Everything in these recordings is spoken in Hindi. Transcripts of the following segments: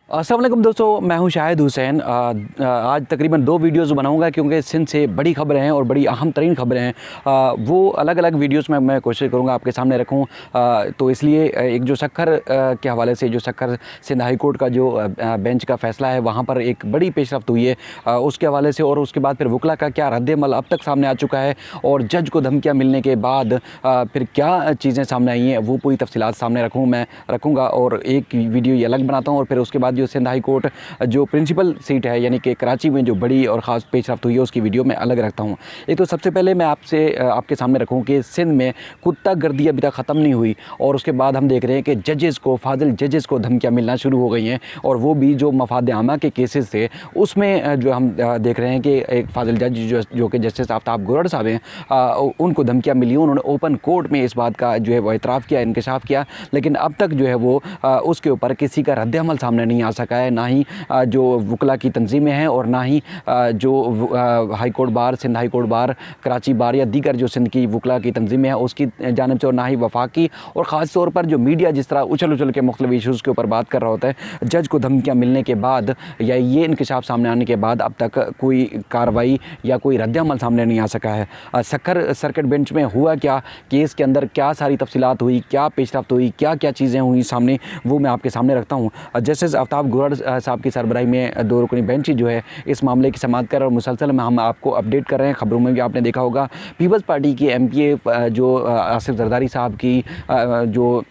अस्सलाम वालेकुम दोस्तों, मैं हूं शाहिद हुसैन। आज तकरीबन 2 वीडियोज़ बनाऊंगा क्योंकि सिंध से बड़ी खबरें हैं और बड़ी अहम तरीन खबरें हैं। वो अलग अलग वीडियोज़ में मैं कोशिश करूंगा आपके सामने रखूं। तो इसलिए एक जो सक्खर के हवाले से जो सक्खर सिंध हाई कोर्ट का जो बेंच का फ़ैसला है, वहां पर एक बड़ी पेशरफ्त हुई है उसके हवाले से, और उसके बाद फिर वकला का क्या रद्द-ए-अमल अब तक सामने आ चुका है और जज को धमकियाँ मिलने के बाद फिर क्या चीज़ें सामने आई हैं, वो पूरी तफसीलात सामने रखूँगा और एक वीडियो ये अलग बनाता हूँ। और फिर उसके बाद जो सिंध हाई कोर्ट जो प्रिंसिपल सीट है यानी कि कराची में जो बड़ी और ख़ास पेशरफ्त हुई है उसकी वीडियो मैं अलग रखता हूँ। एक तो सबसे पहले मैं आपके सामने रखूँ कि सिंध में कुत्ता गर्दी अभी तक ख़त्म नहीं हुई और उसके बाद हम देख रहे हैं कि जजेस को, फाजिल जजेस को धमकियाँ मिलना शुरू हो गई हैं, और वो भी जो मफाद आमा के केसेस थे उसमें जो हम देख रहे हैं कि एक फाजिल जज जो कि जस्टिस आफ्ताब गुरड़ साहब हैं, उनको धमकियाँ मिली। उन्होंने ओपन कोर्ट में इस बात का जो है वो एतराफ़ किया, इंकशाफ किया, लेकिन अब तक जो है वो उसके ऊपर किसी का रद्द-ए-अमल सामने नहीं आ सका है। ना ही जो वकला की तंजीमें हैं और ना ही जो हाई कोर्ट बार, सिंध हाई कोर्ट बार, कराची बार या दीगर जो सिंध की वकला की तंजीमें हैं उसकी जानिब से, और ना ही वफाकी और ख़ास तौर पर जो मीडिया जिस तरह उछल के मुख्तलिफ इशूज़ के ऊपर बात कर रहा होता है, जज को धमकियाँ मिलने के बाद या ये इंकशाफ सामने आने के बाद अब तक कोई कार्रवाई या कोई रद्द-ए-अमल सामने नहीं आ सका है। सक्खर सर्किट बेंच में हुआ क्या, केस के अंदर क्या सारी तफसीलात हुई, क्या पेशरफ्त हुई, क्या क्या चीज़ें हुई सामने, वो मैं आपके सामने रखता हूँ। जस्टिस आफ्ताब गुरड़ साहब की सरबराही में 2 रुकनी बेंच जो है इस मामले की समाअत कर और मुसलसल में हम आपको अपडेट कर रहे हैं। खबरों में भी आपने देखा होगा पीपल्स पार्टी की एमपीए जो आसिफ जरदारी साहब की जो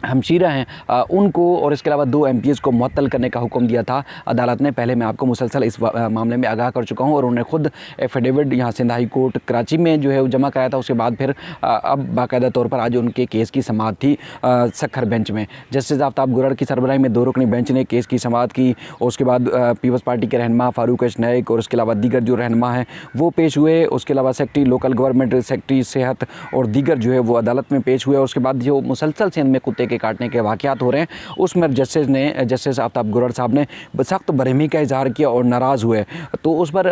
हमशीरा हैं, उनको और इसके अलावा 2 एमपीएस को मुअत्तल करने का हुक्म दिया था अदालत ने। पहले मैं आपको मुसलसल इस मामले में आगाह कर चुका हूं और उन्होंने खुद एफिडेविट यहाँ सिंध हाई कोर्ट कराची में जो है वो जमा कराया था। उसके बाद फिर अब बाकायदा तौर पर आज उनके केस की समाअत थी सक्खर बेंच में। जस्टिस आफ्ताब गुरड़ की सरबराही में 2 रुकनी बेंच ने केस की समाअत की और उसके बाद पीपल्स पार्टी के रहनुमा फारूक नाइक और उसके अलावा दीगर जो रहनुमा हैं वो पेश हुए। उसके अलावा सेक्रेटरी लोकल गवर्नमेंट, सेक्रेटरी सेहत और दीगर जो है वो अदालत में पेश हुए। उसके बाद जो मुसलसल सिंध में कुत्ते के काटने के वाक़यात हो रहे हैं उसमें जस्टिस आफ्ताब गुरड़ साहब ने सख्त बरहमी का इजहार किया और नाराज़ हुए। तो उस पर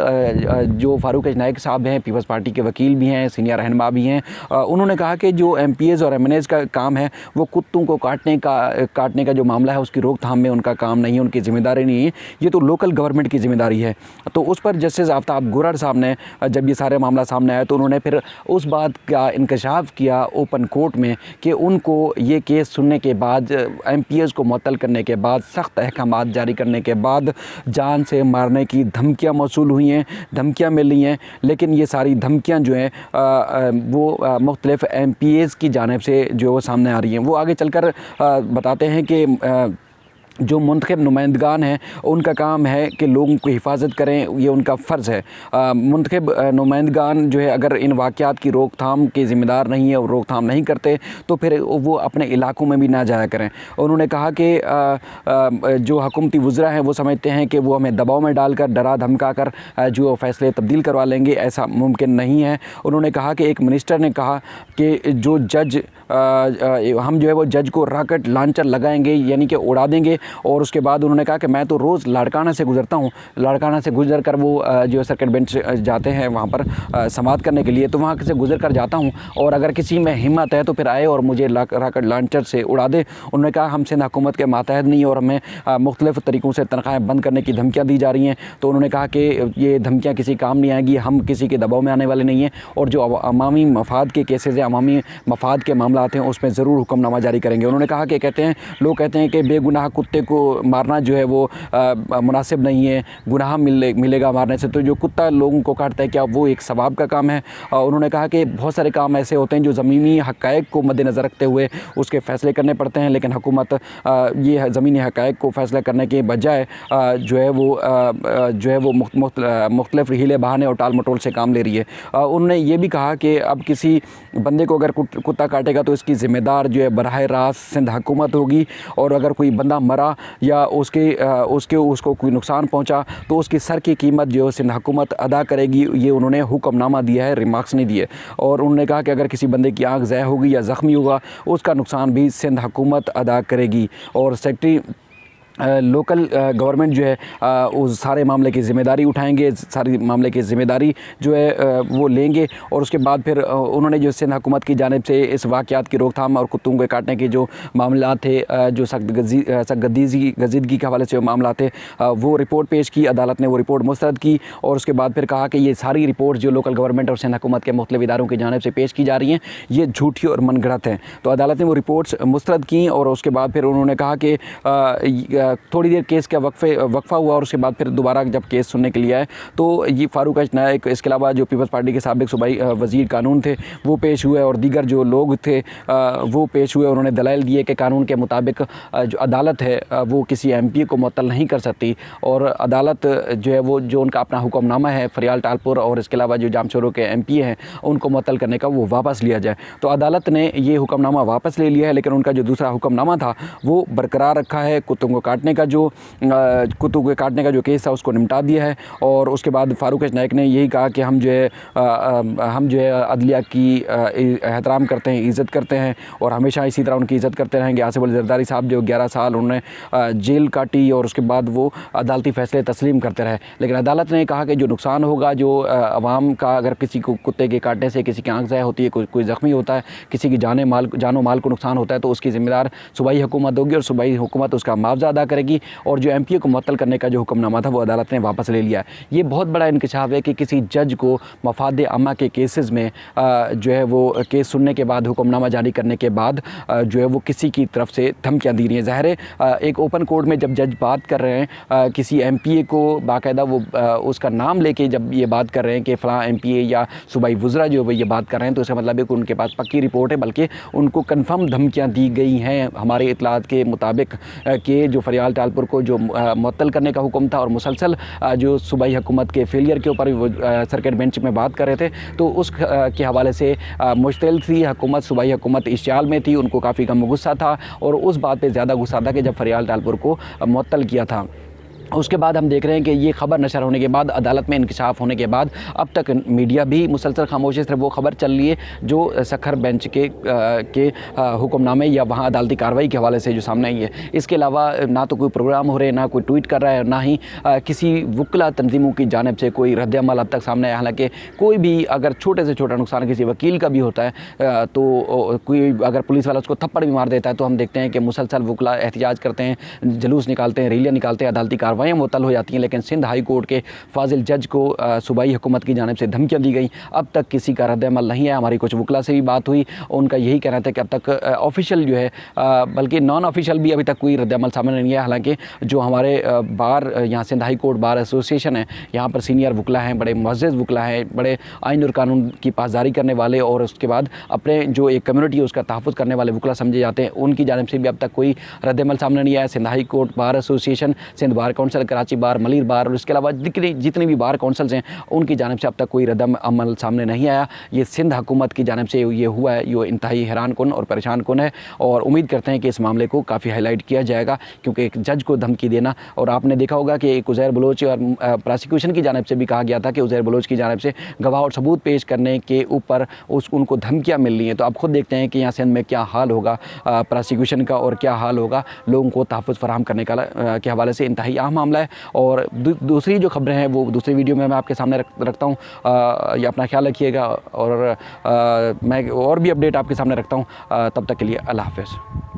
जो फारूक नाइक साहब हैं, पीपल्स पार्टी के वकील भी हैं, सीनियर रहनुमा भी हैं, उन्होंने कहा कि जो एमपीएस और एमएनएस का काम है वो कुत्तों को काटने का जो मामला है उसकी रोकथाम में उनका काम नहीं है, उनकी ज़िम्मेदारी नहीं है, ये तो लोकल गवर्नमेंट की ज़िम्मेदारी है। तो उस पर जस्टिस आफ्ताब गुरड़ साहब ने जब ये सारे मामला सामने आया तो उन्होंने फिर उस बात का इंकशाफ किया ओपन कोर्ट में कि उनको ये केस सुनने के बाद, एमपीएस को मुअत्तल करने के बाद, सख्त अहकामात जारी करने के बाद जान से मारने की धमकियां मौसूल हुई हैं, धमकियां मिली हैं। लेकिन ये सारी धमकियां जो हैं वो मुख्तलिफ एमपीएस की जानिब से जो वो सामने आ रही हैं। वो आगे चलकर बताते हैं कि जो मुंतखब नुमाइंदगान हैं उनका काम है कि लोगों की हिफाजत करें, ये उनका फ़र्ज़ है। मुंतखब नुमाइंदगान जो है अगर इन वाक़यात की रोकथाम के ज़िम्मेदार नहीं है और रोकथाम नहीं करते तो फिर वो अपने इलाकों में भी ना जाया करें। उन्होंने कहा कि जो हुकूमती वज़रा हैं वो समझते हैं कि वो हमें दबाव में डालकर, डरा धमका कर जो फ़ैसले तब्दील करवा लेंगे, ऐसा मुमकिन नहीं है। उन्होंने कहा कि एक मिनिस्टर ने कहा कि जो जज हम जो है वो जज को रॉकेट लॉन्चर लगाएंगे यानी कि उड़ा देंगे। और उसके बाद उन्होंने कहा कि मैं तो रोज़ लाड़काना से गुज़रता हूँ, लाड़काना से गुज़र कर वो जो सर्किट बेंच जाते हैं वहाँ पर समाअत करने के लिए, तो वहाँ से गुज़र कर जाता हूँ और अगर किसी में हिम्मत है तो फिर आए और मुझे रॉकेट लॉन्चर से उड़ा दे। उन्होंने कहा हम सिंध हुकूमत के मातहत नहीं और हमें मुख्तलिफ़ तरीक़ों से तनख्वाहें बंद करने की धमकियाँ दी जा रही हैं। तो उन्होंने कहा कि ये धमकियाँ किसी काम नहीं आएगी, हम किसी के दबाव में आने वाले नहीं हैं और जो अवामी मफाद के केसेज़ हैं, अवामी मफाद के मामला हैं उसमें ज़रूर हुक्मनामा जारी करेंगे। उन्होंने कहा कि लोग कहते हैं कि बेगुनाह कुत्ते को मारना जो है वो मुनासिब नहीं है, गुनाह मिलेगा मारने से, तो जो कुत्ता लोगों को काटता है क्या वो एक सवाब का काम है। उन्होंने कहा कि बहुत सारे काम ऐसे होते हैं जो ज़मीनी हक़ाइक़ को मद्देनज़र रखते हुए उसके फ़ैसले करने पड़ते हैं, लेकिन हुकूमत ये ज़मीनी हक़ाइक़ को फ़ैसला करने के बजाय जो है वो मुख्तलिफ़ हीले बहाने और टाल मटोल से काम ले रही है। उन्होंने ये भी कहा कि अब किसी बंदे को अगर कुत्ता काटेगा तो इसकी ज़िम्मेदार जो है बराह रास्त सिंध हुकूमत होगी, और अगर कोई बंदा मरा या उसको कोई नुकसान पहुंचा तो उसकी सर की कीमत जो सिंध हुकूमत अदा करेगी। ये उन्होंने हुक्मनामा दिया है, रिमार्क्स नहीं दिए। और उन्होंने कहा कि अगर किसी बंदे की आँख ज़ाया होगी या ज़ख्मी होगा उसका नुकसान भी सिंध हुकूमत अदा करेगी। और सेक्रेटरी लोकल गवर्नमेंट जो है उस सारे मामले की ज़िम्मेदारी उठाएंगे, सारी मामले की ज़िम्मेदारी जो है वो लेंगे। और उसके बाद फिर उन्होंने जो सिंध हुकूमत की जानिब से इस वाक़यात की रोकथाम और कुत्तों के काटने के जो मामला थे, जो सख्त गजीदगी के हवाले से मामला थे, वो रिपोर्ट पेश की। अदालत ने वो रिपोर्ट मुस्तरद की और उसके बाद फिर कहा कि ये सारी रिपोर्ट जो लोकल गवर्नमेंट और सिंध हुकूमत के मुख्तलिफ इदारों की जानिब से पेश की जा रही हैं, ये झूठी और मनगढ़ंत हैं। तो अदालत ने वो रिपोर्ट्स मुस्तरद की और उसके बाद फिर उन्होंने कहा कि थोड़ी देर केस का वक्फा हुआ और उसके बाद फिर दोबारा जब केस सुनने के लिए आए तो ये फारूक अच नायक, इसके अलावा जो पीपल्स पार्टी के साबिक सूबाई वज़ीर कानून थे वो पेश हुए और दीगर जो लोग थे वो पेश हुए। उन्होंने दलाइल दिए कि कानून के मुताबिक जो अदालत है वो किसी MP को मुअत्तल नहीं कर सकती और अदालत जो है वो जो उनका अपना हुक्मनामा है फरियाल टालपुर और इसके अलावा जो जामशोरों के MP हैं उनको मुअत्तल करने का वो वापस लिया जाए। तो अदालत ने ये हुक्मनामा वापस ले लिया है, लेकिन उनका जो दूसरा हुक्मनामा था वो बरकरार रखा है। कुत्तों को काटने का जो केस था उसको निपटा दिया है। और उसके बाद फारूक अच नायक ने यही कहा कि हम जो है अदलिया की एहतराम करते हैं, इज़्ज़त करते हैं और हमेशा इसी तरह उनकी इज़्ज़त करते रहेंगे। आसिफ अली ज़रदारी साहब जो 11 साल उन्होंने जेल काटी और उसके बाद वो अदालती फ़ैसले तस्लीम करते रहे, लेकिन अदालत ने कहा कि जो नुकसान होगा, जो अवाम का अगर किसी को कुत्ते के काटने से किसी की आँख ज़ाया होती है, कोई ज़ख्मी होता है, किसी की जानो माल को नुकसान होता है तो उसकी ज़िम्मेदार सूबाई हुकूमत होगी और सूबाई हुकूमत उसका मुआवजा अदा करेगी। और जो MP को मुअत्तल करने का जो हुक्मनामा था वो अदालत ने वापस ले लिया है। ये बहुत बड़ा इंकशाफ है कि किसी जज को मफाद आमा के केसेस में जो है वो केस सुनने के बाद, हुक्मनामा जारी करने के बाद जो है वो किसी की तरफ से धमकियाँ दी रही हैं। ज़ाहिर है एक ओपन कोर्ट में जब जज बात कर रहे हैं किसी MPA को बाकायदा वो उसका नाम लेके जब ये बात कर रहे हैं कि फ़लाँ MPA या सूबाई वज़रा जो है वो ये बात कर रहे हैं, तो इसका मतलब है कि उनके पास पक्की रिपोर्ट है, बल्कि उनको कन्फर्म धमकियाँ दी गई हैं हमारे इतलात के मुताबिक कि जो फरियाल टालपुर को जो मुअत्तल करने का हुक्म था और मुसलसल जो सूबाई हुकूमत के फेलियर के ऊपर वो सर्किट बेंच में बात कर रहे थे, तो उस के हवाले से मुश्तिल थी हुकूमत। सूबाई हुकूमत इश्तियाल में थी, उनको काफ़ी गम गुस्सा था और उस बात पे ज़्यादा गुस्सा था कि जब फरियाल टालपुर को मुअत्तल किया था। उसके बाद हम देख रहे हैं कि ये खबर नशर होने के बाद, अदालत में इंकशाफ होने के बाद अब तक मीडिया भी मुसलसल खामोश है। सिर्फ वो खबर चल रही है जो सखर बेंच के हुक्मनामे या वहाँ अदालती कार्रवाई के हवाले से जो सामने आई है। इसके अलावा ना तो कोई प्रोग्राम हो रहे, ना कोई ट्वीट कर रहा है, ना ही किसी वकला तंजीमों की जानिब से कोई रद्द-ए-अमल अब तक सामने आया। हालाँकि कोई भी अगर छोटे से छोटा नुकसान किसी वकील का भी होता है तो कोई अगर पुलिस वाला उसको थप्पड़ भी मार देता है तो हम देखते हैं कि मुसलसल वकला एहतजाज करते हैं, जुलूस निकालते हैं, रैलियाँ निकालते हैं, अदालती कार्रवाई मुअत्तल हो जाती हैं। लेकिन सिंध हाई कोर्ट के फाजिल जज को सूबाई हुकूमत की जानिब से धमकियाँ दी गई, अब तक किसी का रद्द-ए-अमल नहीं है। हमारी कुछ वकला से भी बात हुई, उनका यही कहना था कि अब तक ऑफिशियल जो है बल्कि नॉन ऑफिशियल भी अभी तक कोई रद्द-ए-अमल सामने नहीं है। हालांकि जो हमारे बार यहाँ Sindh high court bar association है, यहाँ पर सीनियर वकला हैं, बड़े मुअज़्ज़ज़ वकला हैं, बड़े आइन और कानून की पासदारी करने वाले और उसके बाद अपने जो एक कम्युनिटी है उसका तहफ़्फ़ुज़ करने वाले वकला समझे जाते हैं, उनकी जानिब से भी अब तक कोई रद्द-ए-अमल सामने नहीं आया। Sindh high court bar association, Sindh bar council, Karachi bar, Malir bar और इसके अलावा जितनी भी बार काउंसिल्स हैं उनकी जानिब से अब तक कोई रद्द-ए-अमल सामने नहीं आया। ये सिंध हुकूमत की जानिब से ये हुआ है, ये इंतहाई हैरान कुन और परेशान कुन है और उम्मीद करते हैं कि इस मामले को काफ़ी हाईलाइट किया जाएगा, क्योंकि एक जज को धमकी देना, और आपने देखा होगा कि एक उज़ैर बलोच और प्रोसिक्यूशन की जानिब से भी कहा गया था कि उज़ैर बलोच की जानिब से गवाह और सबूत पेश करने के ऊपर उनको धमकियाँ मिल रही हैं। तो आप खुद देखते हैं कि यहाँ सिंध में क्या हाल होगा प्रोसिक्यूशन का और क्या हाल होगा लोगों को तहफ़्फ़ुज़ फराहम करने के हवाले से। इंतहाई अहम मामला है। और दूसरी जो खबरें हैं वो दूसरी वीडियो में मैं आपके सामने रखता हूँ। ये अपना ख्याल रखिएगा और मैं और भी अपडेट आपके सामने रखता हूँ। तब तक के लिए अल्लाह हाफ़िज़।